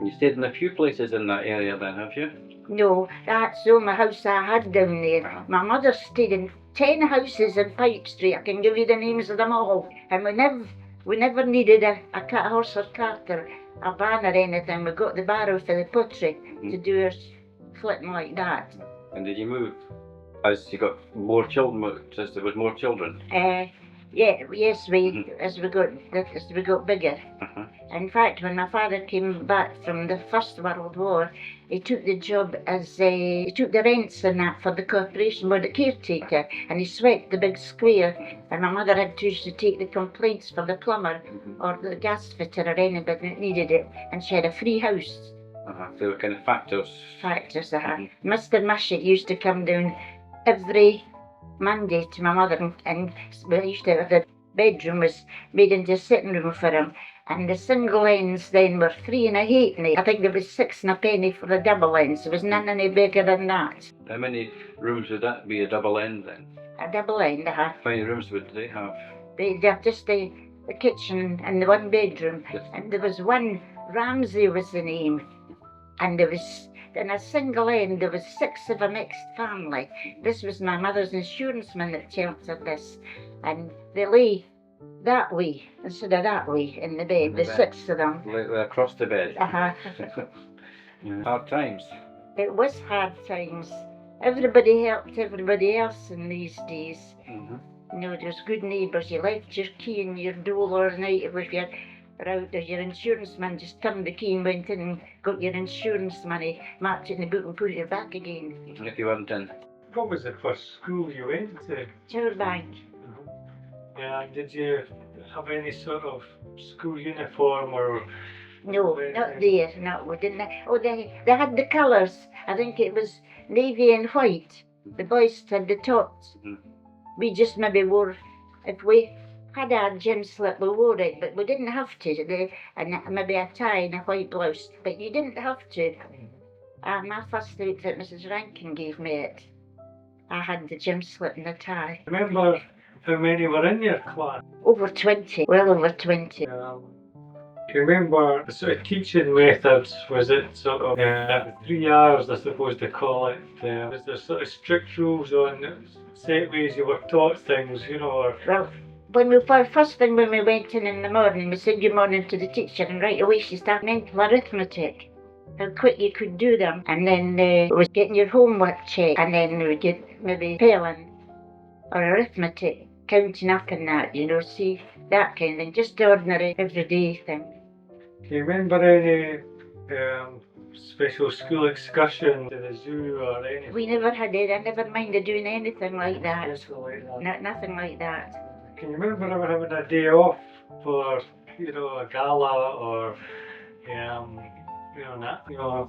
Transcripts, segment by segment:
You stayed in a few places in that area then, have you? No, that's the only house I had down there. My mother stayed in 10 houses in Pipe Street. I can give you the names of them all. And we never needed a horse or cart or a van or anything. We got the barrow for the pottery to do our flitting like that. And did you move as you got more children, as there was more children? Yes, as we got bigger. In fact, when my father came back from the First World War, he took the job as he took the rents and that for the corporation with the caretaker, and he swept the big square. And my mother had to take the complaints for the plumber or the gas fitter or anybody that needed it, and she had a free house. They were kind of factors. Mr. Mushet used to come down every Monday to my mother, and we used to have the bedroom was made into a sitting room for him. And the single ends then were 3 and a halfpenny. I think there was 6 and a penny for the double ends. There was none any bigger than that. How many rooms would that be, a double end then? A double end, How many rooms would they have? They have just the kitchen and the one bedroom. Yes. And there was one, Ramsay was the name. And there was, in a single end, there was 6 of a mixed family. This was my mother's insurance man that sheltered this. And they lay that way instead of that way in the bed, the 6 of them. Across the bed. Hard times. It was hard times. Everybody helped everybody else in these days. You know, there's good neighbours. You left your key in your door all night if you're out there. Your insurance man just turned the key and went in and got your insurance money, marked it in the book and put it back again. If you weren't in. What was the first school you went to? Towerbank. Yeah, did you have any sort of school uniform or? No, not there. No, we didn't. Oh, they had the colours. I think it was navy and white. The boys had the tops. We just maybe wore, if we had our gym slip, we wore it, but we didn't have to. And maybe a tie and a white blouse, but you didn't have to. My first outfit, Mrs. Rankin gave me it. I had the gym slip and the tie. Remember how many were in your class? Over 20, well over 20. Do you remember the sort of teaching methods? Was it sort of 3 hours, I suppose they call it? Was there sort of strict rules on set ways you were taught things, you know? Or... Well, first thing when we went in the morning, we said good morning to the teacher, and right away she started mental arithmetic. How quick you could do them. And then it was getting your homework checked, and then we would get maybe spelling or arithmetic, counting up and that, you know, see, that kind of thing, just ordinary everyday thing. Do you remember any special school excursion to the zoo or anything? We never had it. I never minded doing anything like that. Nothing like that. Can you remember ever having a day off for, you know, a gala or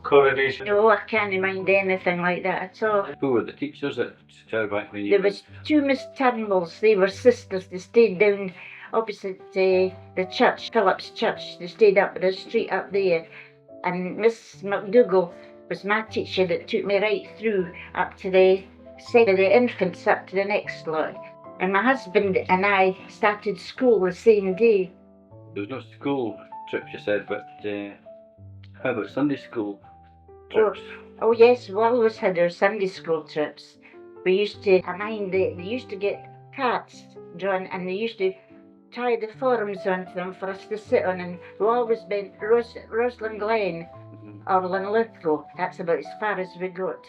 coronation? No, I can't mind anything like that at all. Who were the teachers at Towerbank when you There was 2 Miss Turnbulls. They were sisters. They stayed down opposite the church, Philip's Church. They stayed up the street up there. And Miss McDougall was my teacher that took me right through up to the infants up to the next lot. And my husband and I started school the same day. There was no school trips, you said, but how about Sunday school trips? Oh yes, we always had our Sunday school trips. We used to, they used to get carts drawn, and they used to tie the forms onto them for us to sit on, and we always went Roslyn Glen or Linlithgow. That's about as far as we got.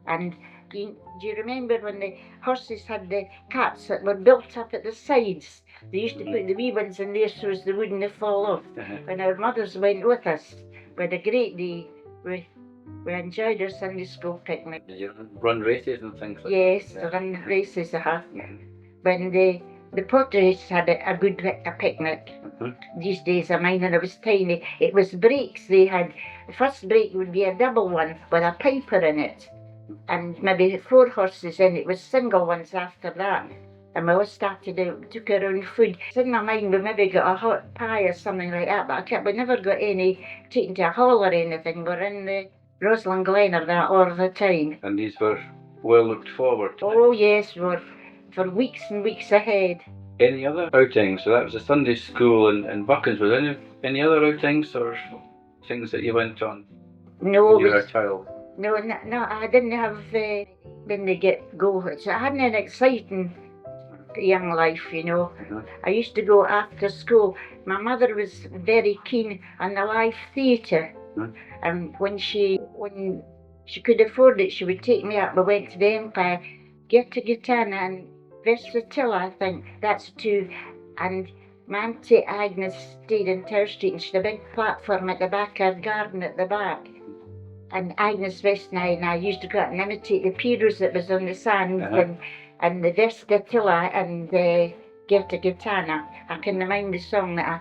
And do you remember when the horses had the carts that were built up at the sides? They used to put the wee ones in there so as they wouldn't fall off. When our mothers went with us, we had a great day. We enjoyed our Sunday school picnic. Did you run races and things like that? Yes, run races. When the Potteries had a good picnic. These days of mine, when I was tiny, it was breaks. They had, the first break would be a double one with a piper in it, and maybe 4 horses in. It was single ones after that. And we all started out, took our own food. In my mind, we maybe got a hot pie or something like that, but we never got any taken to a hall or anything. We're in the Roslyn Glen or that all the time. And these were well looked forward to? Oh yes, we were for weeks and weeks ahead. Any other outings? So that was a Sunday school in Buchan. Was there any other outings or things that you went on No, when you it were a was, child? no, I didn't have when they get go. So I had an exciting young life, you know. I used to go after school. My mother was very keen on the live theatre, and when she could afford it, she would take me up. We went to the Empire, get to Gitana and Versatilla, I think that's two, and my auntie Agnes stayed in Tower Street, and she had a big platform at the back of her garden at the back. And Agnes West and I used to go out and imitate the Piros that was on the sand, and the Vestatilla and the Gerta Gitana. I can remind the song that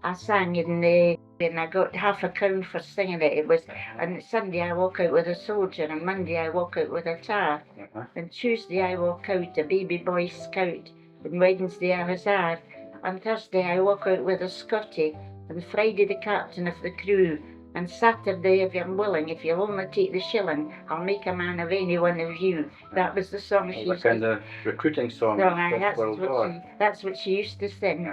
I sang and I got £0.50 for singing it. It was on Sunday I walk out with a soldier, and Monday I walk out with a tar, and Tuesday I walk out a baby boy scout, and Wednesday a hussar, on Thursday I walk out with a Scotty, and Friday the captain of the crew, and Saturday, if you're willing, if you'll only take the shilling, I'll make a man of any one of you. That was the song she used to sing. Kind of recruiting song. That's what she used to sing.